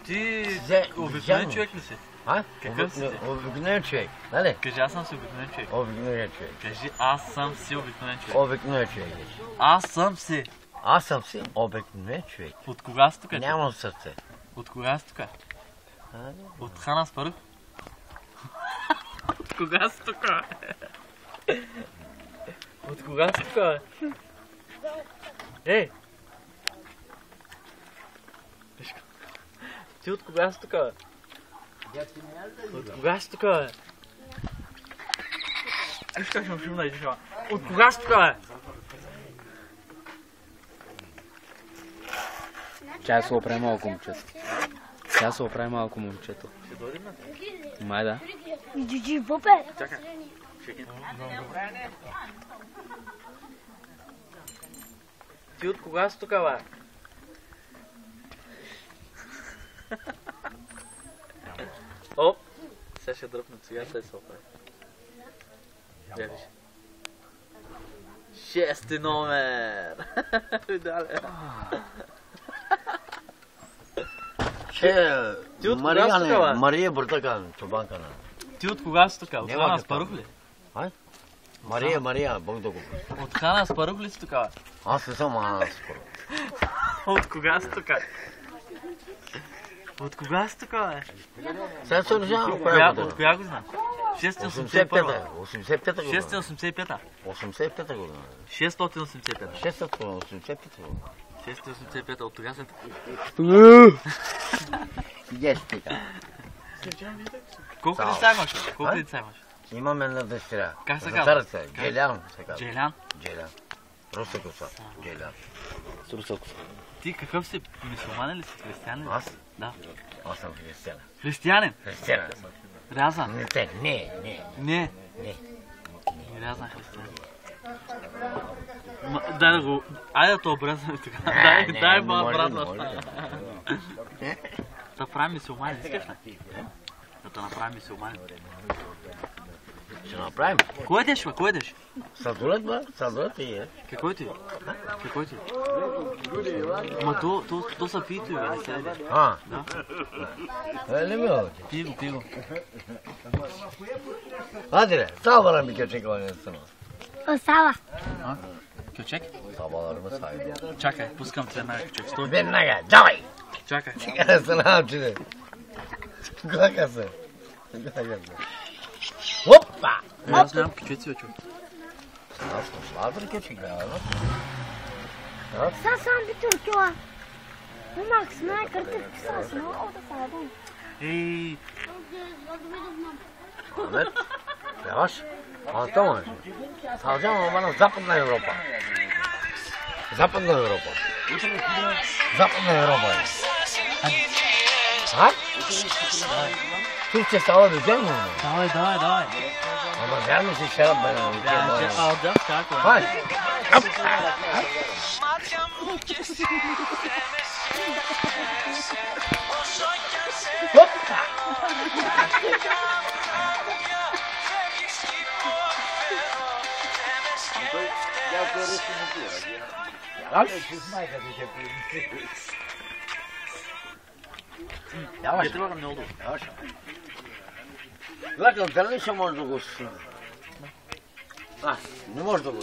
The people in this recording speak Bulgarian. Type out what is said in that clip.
Ти Size обикновен güzel човек ли си? Ha? Какъв си? Обикновен човек. Нали? Кажи, аз съм си обикновен човек. Обикновен човек. Кажи, аз съм си обикновен човек. Обикновен човек. Аз съм си. Аз съм си обикновен човек. От кога си тук? Нямам сърце. От кога си тук? От Хан Аспарух? От кога си тук? От кога си тук? Ей! Ти от кога си тук? От кога си тук? Виж как ще шумна, иди шума. От кога си тук? Чай се опре малко момчето. Тя се опре малко момчето. Ще дойдем на те? Май да. Джиджи, попе! Чакай. Ти от кога си тук, бе? Оп! Сега ще дръпна, сега ще се оправи. Я виж. Шести номер! Видале! Ти от кога си тук, бе? Мария Буртакан, чубанка на. Ти от кога си тук? От Няма Хан как Аспарух там. ли? Мария, Бог да го прости. От Хан Аспарух ли си тук, бе? Аз не съм аз. От кога си тук? От кога си тук, бе? Сега се решавам, От коя година? коя година? 681. 85-та година. 685. 85-та година. 685. 685-та година. 685. От тогава след... Идеш така. Колко Само. деца имаш? Колко А? деца имаш? Имам една дъщеря. Как се Затваря казва? се. Джелян се казва. Джелян. Джелян. Руса коса. Джелян. Сурсоков. Ти какъв си? Мюсюлманин ли си? Християнин ли? Аз? Да. Аз съм християн. Християнин? Християн съм. Рязан? Не. Не. Не. Рязан християнин. Дай да го... Айде да те обрязваме така. Дай моя брат на да правим мюсюлманин, искаш ли? Да те направим мюсюлманин. Ще направим. Кой едеш, бе? Кой едеш? Сладолет, бе? Сладолет и е. Какво ти? Какво ти? Ма то са пито, бе, не се еде. Да. Не ми оди. Пи го. Hadi sağ bir köçek oynasın. Остава. Köçek? Sabahlarımı saydı. Чакай, пускам те една köçek. Стой. Ben ne gel? Давай. Чакай. Çıkarasın avcını. Kalkasın. Hoppa. Аз нямам köçeci, бе, човек. Nasıl? Vardır köçek ya. Сега сам би туркила. Умак сме картинки са сме от садом. Ей, Ahmet. Yavaş. Anlatamam. Salacağım ama bana Западная Европа. Западная Европа. Западная Европа. Ha? Türkçe alabilecek misin onu? давай. Ama ver misin şarap bana? Alacağım, çakay. Hay. Hop. Hop. Yavaş. Yavaş. Getir bakalım ne oldu? Yavaş. Bakın, дали ще може да го... Не може да го...